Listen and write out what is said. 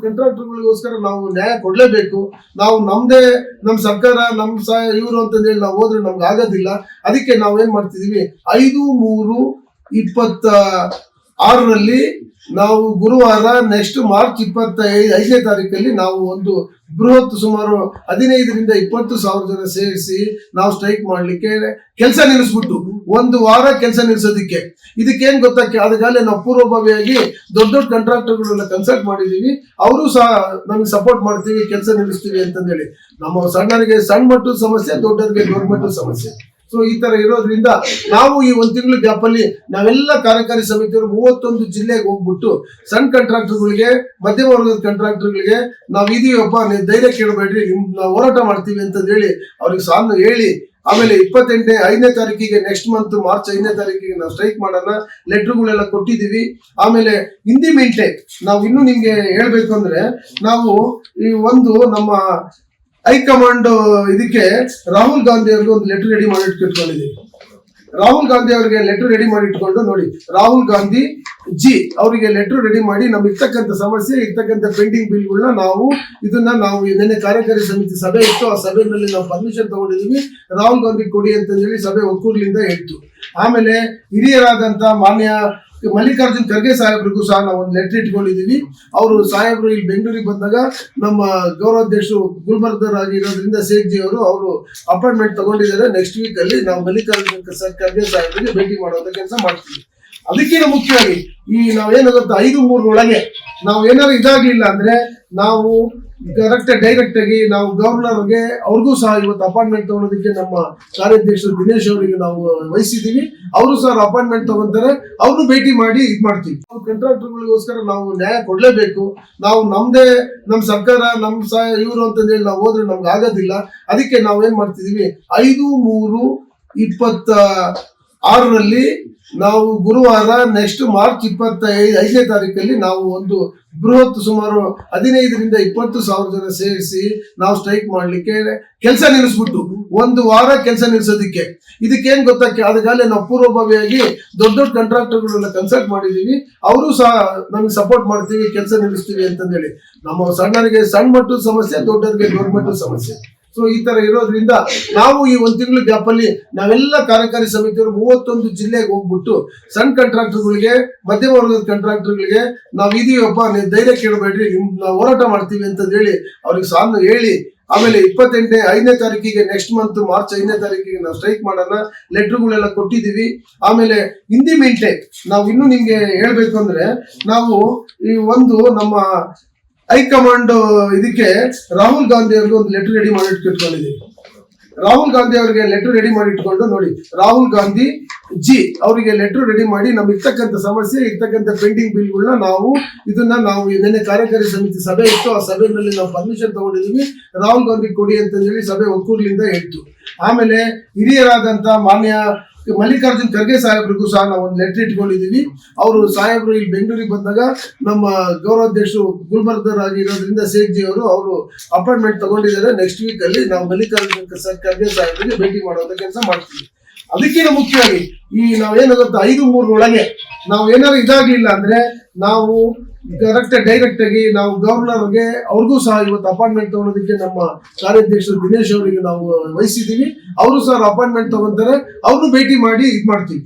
ಕಾಂಟ್ರಾಕ್ಟರ್ಗಳಿಗೋಸ್ಕರ ನಾವು ನ್ಯಾಯ ಕೊಡ್ಲೇಬೇಕು. ನಾವು ನಮ್ಮ ಸರ್ಕಾರ ಇವರು ಅಂತಂದೇಳಿ ನಾವು ಹೋದ್ರೆ ನಮ್ಗೆ ಆಗೋದಿಲ್ಲ. ಅದಕ್ಕೆ ನಾವೇನ್ ಮಾಡ್ತಿದೀವಿ, 5/3/26 ನಾವು ಗುರುವಾರ ನೆಕ್ಸ್ಟ್ ಮಾರ್ಚ್ 25ನೇ ತಾರೀಕಲ್ಲಿ ನಾವು ಒಂದು ಬೃಹತ್ ಸುಮಾರು 15ರಿಂದ 20,000 ಜನ ಸೇರಿಸಿ ನಾವು ಸ್ಟ್ರೈಕ್ ಮಾಡ್ಲಿಕ್ಕೆ ಕೆಲಸ ನಿಲ್ಲಿಸ್ಬಿಟ್ಟು ಒಂದು ವಾರ ಕೆಲಸ ನಿಲ್ಲಿಸೋದಿಕ್ಕೆ. ಇದಕ್ಕೇನ್ ಗೊತ್ತಾ, ಅದಕ್ಕಾಗಲೇ ನಾವು ಪೂರ್ವಭಾವಿಯಾಗಿ ದೊಡ್ಡ ಕಾಂಟ್ರಾಕ್ಟರ್ಗಳನ್ನ ಕನ್ಸಲ್ಟ್ ಮಾಡಿದೀವಿ. ಅವರು ಸಹ ನಮ್ಗೆ ಸಪೋರ್ಟ್ ಮಾಡ್ತೀವಿ, ಕೆಲಸ ನಿಲ್ಲಿಸ್ತೀವಿ ಅಂತಂದೇಳಿ. ನಮ್ಮ ಸಣ್ಣರಿಗೆ ಸಣ್ಣ ಮಟ್ಟದ ಸಮಸ್ಯೆ, ದೊಡ್ಡರಿಗೆ ದೊಡ್ಡ ಮಟ್ಟದ ಸಮಸ್ಯೆ. ಸೊ ಈ ತರ ಇರೋದ್ರಿಂದ ನಾವು ಈ 1 ತಿಂಗಳ ಗ್ಯಾಪ್ ಅಲ್ಲಿ ನಾವೆಲ್ಲ ಕಾರ್ಯಕಾರಿ ಸಮಿತಿಯವರು 31 ಜಿಲ್ಲೆಗೆ ಹೋಗ್ಬಿಟ್ಟು ಸಣ್ಣ ಕಾಂಟ್ರಾಕ್ಟರ್ಗಳಿಗೆ, ಮಧ್ಯಮ ವರ್ಗದ ಕಾಂಟ್ರಾಕ್ಟರ್ಗಳಿಗೆ ನಾವು ಇದೀವಪ್ಪ, ನೀವು ಧೈರ್ಯ ಕೇಳಬೇಡ್ರಿ, ನಾವು ಹೋರಾಟ ಮಾಡ್ತೀವಿ ಅಂತ ಹೇಳಿ ಅವ್ರಿಗೆ ಸಾಲ ಹೇಳಿ, ಆಮೇಲೆ 5ನೇ ತಾರೀಕಿಗೆ ನೆಕ್ಸ್ಟ್ ಮಂತ್ ಮಾರ್ಚ್ 5ನೇ ತಾರೀಕಿಗೆ ನಾವು ಸ್ಟ್ರೈಕ್ ಮಾಡೋಣ ಲೆಟರ್ಗಳೆಲ್ಲ ಕೊಟ್ಟಿದ್ದೀವಿ. ಆಮೇಲೆ ಹಿಂದಿ ಮಿಂಟೆ ನಾವು ಇನ್ನೂ ನಿಮ್ಗೆ ಹೇಳ್ಬೇಕು ಅಂದ್ರೆ, ನಾವು ಈ ನಮ್ಮ ಹೈಕಮಾಂಡ್ ಇದಕ್ಕೆ ರಾಹುಲ್ ಗಾಂಧಿ ಅವ್ರಿಗೆ ಒಂದು ಲೆಟರ್ ರೆಡಿ ಮಾಡಿ ಇಟ್ಕೊಂಡಿದ್ದೀವಿ. ರಾಹುಲ್ ಗಾಂಧಿ ಅವರಿಗೆ ಲೆಟರ್ ರೆಡಿ ಮಾಡಿ ಇಟ್ಕೊಂಡು ನೋಡಿ, ರಾಹುಲ್ ಗಾಂಧಿ ಅವರಿಗೆ ಲೆಟರ್ ರೆಡಿ ಮಾಡಿ ನಮ್ಗೆ ಇರ್ತಕ್ಕಂಥ ಸಮಸ್ಯೆ, ಇರ್ತಕ್ಕಂಥ ಪೆಂಡಿಂಗ್ ಬಿಲ್ಗಳನ್ನ ನಾವು ನಿನ್ನೆ ಕಾರ್ಯಕಾರಿ ಸಮಿತಿ ಸಭೆ ಇತ್ತು, ಆ ಸಭೆಯಲ್ಲಿ ನಾವು ಪರ್ಮಿಷನ್ ತಗೊಂಡಿದ್ದೀವಿ. ರಾಹುಲ್ ಗಾಂಧಿ ಕೊಡಿ ಅಂತ ಹೇಳಿ ಸಭೆ ಒಕ್ಕೂರ್ಲಿಂದ ಇತ್ತು. ಆಮೇಲೆ ಹಿರಿಯರಾದಂತ ಮಾನ್ಯ ಮಲ್ಲಿಕಾರ್ಜುನ್ ಖರ್ಗೆ ಸಾಹೇಬ್ರಿಗೂ ಸಹ ನಾವು ಒಂದು ಲೆಟರ್ ಇಟ್ಕೊಂಡಿದ್ದೀವಿ. ಅವರು ಸಾಹೇಬ್ರು ಇಲ್ಲಿ ಬೆಂಗಳೂರಿಗೆ ಬಂದಾಗ ನಮ್ಮ ಗೌರವಾಧ್ಯಕ್ಷರು ಗುಲ್ಬರ್ಗರಾಗಿರೋದ್ರಿಂದ ಸೇಠ್ಜಿ ಅವರು ಅಪಾಯಿಂಟ್ಮೆಂಟ್ ತಗೊಂಡಿದ್ದಾರೆ. ನೆಕ್ಸ್ಟ್ ವೀಕ್ ಅಲ್ಲಿ ನಾವು ಮಲ್ಲಿಕಾರ್ಜುನ್ ಖರ್ಗೆ ಸಾಹೇಬ್ರಿಗೆ ಭೇಟಿ ಮಾಡುವಂತ ಕೆಲಸ ಮಾಡ್ತೀವಿ. ಅದಕ್ಕಿಂತ ಮುಖ್ಯವಾಗಿ ನಾವೇನಾಗುತ್ತೆ 5/3 ನಾವು ಏನಾದ್ರು ಇದಾಗ್ಲಿಲ್ಲ ಅಂದ್ರೆ ನಾವು ಡೈರೆಕ್ಟ್ ಆಗಿ ನಾವು ಗವರ್ನರ್ಗೆ ಅವ್ರಿಗೂ ಸಹ ಇವತ್ತು ಅಪಾಯಿಂಟ್ಮೆಂಟ್ ತಗೊಳೋದಕ್ಕೆ ನಮ್ಮ ಕಾರ್ಯಾಧ್ಯಕ್ಷರು ದಿನೇಶ್ ಅವರಿಗೆ ನಾವು ವಹಿಸಿದ್ದೀವಿ. ಅವರು ಸಹ ಅಪಾಯಿಂಟ್ಮೆಂಟ್ ತಗೊಂತಾರೆ, ಅವ್ರನ್ನು ಭೇಟಿ ಮಾಡಿ ಮಾಡ್ತೀವಿ. ಕಾಂಟ್ರಾಕ್ಟರ್ಗಳಿಗೋಸ್ಕರ ನಾವು ನ್ಯಾಯ ಕೊಡ್ಲೇಬೇಕು. ನಾವು ನಮ್ಮ ಸರ್ಕಾರ ಇವರು ಅಂತಂದೇಳಿ ನಾವು ಹೋದ್ರೆ ನಮ್ಗೆ ಆಗೋದಿಲ್ಲ. ಅದಕ್ಕೆ ನಾವೇನ್ ಮಾಡ್ತಿದೀವಿ, 5/3/26 ನಾವು ಗುರುವಾರ ನೆಕ್ಸ್ಟ್ ಮಾರ್ಚ್ 25ನೇ ತಾರೀಕಲ್ಲಿ ನಾವು ಒಂದು ಬೃಹತ್ ಸುಮಾರು 15ರಿಂದ 20,000 ಜನ ಸೇರಿಸಿ ನಾವು ಸ್ಟ್ರೈಕ್ ಮಾಡ್ಲಿಕ್ಕೆ ಕೆಲಸ ನಿಲ್ಲಿಸ್ಬಿಟ್ಟು ಒಂದು ವಾರ ಕೆಲಸ ನಿಲ್ಲಿಸೋದಿಕ್ಕೆ. ಇದಕ್ಕೇನ್ ಗೊತ್ತಾ, ಅದಕ್ಕಾಗಲೇ ನಾವು ಪೂರ್ವಭಾವಿಯಾಗಿ ದೊಡ್ಡ ಕಾಂಟ್ರಾಕ್ಟರ್ಗಳನ್ನ ಕನ್ಸಲ್ಟ್ ಮಾಡಿದೀವಿ. ಅವರು ಸಹ ನಮ್ಗೆ ಸಪೋರ್ಟ್ ಮಾಡ್ತೀವಿ, ಕೆಲಸ ನಿಲ್ಲಿಸ್ತೀವಿ ಅಂತಂದೇಳಿ. ನಮ್ಮ ಸಣ್ಣರಿಗೆ ಸಣ್ಣ ಮಟ್ಟದ ಸಮಸ್ಯೆ, ದೊಡ್ಡರಿಗೆ ದೊಡ್ಡ ಮಟ್ಟದ ಸಮಸ್ಯೆ. ಸೊ ಈ ತರ ಇರೋದ್ರಿಂದ ನಾವು ಈ 1 ತಿಂಗಳ ಗ್ಯಾಪ್ ಅಲ್ಲಿ ನಾವೆಲ್ಲ ಕಾರ್ಯಕಾರಿ ಸಮಿತಿಯವರು 31 ಜಿಲ್ಲೆಗೆ ಹೋಗ್ಬಿಟ್ಟು ಸಣ್ಣ ಕಾಂಟ್ರಾಕ್ಟರ್ಗಳಿಗೆ, ಮಧ್ಯಮ ವರ್ಗದ ಕಾಂಟ್ರಾಕ್ಟರ್ಗಳಿಗೆ ನಾವು ಇದೀವಪ್ಪ, ನೀವು ಧೈರ್ಯ ಕೇಳಬೇಡ್ರಿ, ನಾವು ಹೋರಾಟ ಮಾಡ್ತೀವಿ ಅಂತ ಹೇಳಿ ಅವ್ರಿಗೆ ಸಾಲ ಹೇಳಿ, ಆಮೇಲೆ 5ನೇ ತಾರೀಕಿಗೆ ನೆಕ್ಸ್ಟ್ ಮಂತ್ ಮಾರ್ಚ್ 5ನೇ ತಾರೀಕಿಗೆ ನಾವು ಸ್ಟ್ರೈಕ್ ಮಾಡೋಣ ಲೆಟರ್ಗಳೆಲ್ಲ ಕೊಟ್ಟಿದ್ದೀವಿ. ಆಮೇಲೆ ಹಿಂದಿ ಮಿಂಟೆ ನಾವು ಇನ್ನೂ ನಿಮ್ಗೆ ಹೇಳ್ಬೇಕು ಅಂದ್ರೆ, ನಾವು ಈ ನಮ್ಮ ಹೈಕಮಾಂಡ್ ಇದಕ್ಕೆ ರಾಹುಲ್ ಗಾಂಧಿ ಅವ್ರಿಗೆ ಒಂದು ಲೆಟರ್ ರೆಡಿ ಮಾಡಿ ಇಟ್ಕೊಂಡಿದ್ದೀವಿ. ರಾಹುಲ್ ಗಾಂಧಿ ಅವರಿಗೆ ಲೆಟರ್ ರೆಡಿ ಮಾಡಿ ಇಟ್ಕೊಂಡು ನೋಡಿ, ರಾಹುಲ್ ಗಾಂಧಿ ಅವರಿಗೆ ಲೆಟರ್ ರೆಡಿ ಮಾಡಿ ನಮ್ಗೆ ಇರ್ತಕ್ಕಂಥ ಸಮಸ್ಯೆ, ಇರ್ತಕ್ಕಂಥ ಪೆಂಡಿಂಗ್ ಬಿಲ್ಗಳನ್ನ ನಾವು ನಿನ್ನೆ ಕಾರ್ಯಕಾರಿ ಸಮಿತಿ ಸಭೆ ಇತ್ತು, ಆ ಸಭೆಯಲ್ಲಿ ನಾವು ಪರ್ಮಿಷನ್ ತಗೊಂಡಿದ್ದೀವಿ. ರಾಹುಲ್ ಗಾಂಧಿ ಕೊಡಿ ಅಂತ ಹೇಳಿ ಸಭೆ ಒಕ್ಕೂರ್ಲಿಂದ ಇತ್ತು. ಆಮೇಲೆ ಹಿರಿಯರಾದಂತ ಮಾನ್ಯ ಮಲ್ಲಿಕಾರ್ಜುನ್ ಖರ್ಗೆ ಸಾಹೇಬ್ರಿಗೂ ಸಹ ನಾವು ಒಂದು ಲೆಟರ್ ಇಟ್ಕೊಂಡಿದ್ದೀವಿ. ಅವರು ಸಾಹೇಬ್ರು ಇಲ್ಲಿ ಬೆಂಗಳೂರಿಗೆ ಬಂದಾಗ ನಮ್ಮ ಗೌರವಾಧ್ಯಕ್ಷರು ಗುಲ್ಬರ್ಗರಾಗಿರೋದ್ರಿಂದ ಸೇಠ್ಜಿ ಅವರು ಅಪಾಯಿಂಟ್ಮೆಂಟ್ ತಗೊಂಡಿದ್ದಾರೆ. ನೆಕ್ಸ್ಟ್ ವೀಕ್ ಅಲ್ಲಿ ನಾವು ಮಲ್ಲಿಕಾರ್ಜುನ್ ಖರ್ಗೆ ಸಾಹೇಬ್ರಿಗೆ ಭೇಟಿ ಮಾಡುವಂತ ಕೆಲಸ ಮಾಡ್ತೀವಿ. ಅದಕ್ಕಿಂತ ಮುಖ್ಯವಾಗಿ ನಾವೇನಾಗುತ್ತೆ 5/3 ನಾವು ಏನಾದ್ರು ಇದಾಗ್ಲಿಲ್ಲ ಅಂದ್ರೆ ನಾವು ಡೈರೆಕ್ಟ್ ಆಗಿ ನಾವು ಗವರ್ನರ್ಗೆ ಅವ್ರಿಗೂ ಸಹ ಇವತ್ತು ಅಪಾಯಿಂಟ್ಮೆಂಟ್ ತಗೊಳೋದಕ್ಕೆ ನಮ್ಮ ಕಾರ್ಯಾಧ್ಯಕ್ಷರು ದಿನೇಶ್ ಅವರಿಗೆ ನಾವು ವಹಿಸಿದ್ದೀವಿ. ಅವರು ಸಹ ಅಪಾಯಿಂಟ್ಮೆಂಟ್ ತಗೊಂತಾರೆ, ಅವ್ರನ್ನು ಭೇಟಿ ಮಾಡಿ ಮಾಡ್ತೀವಿ.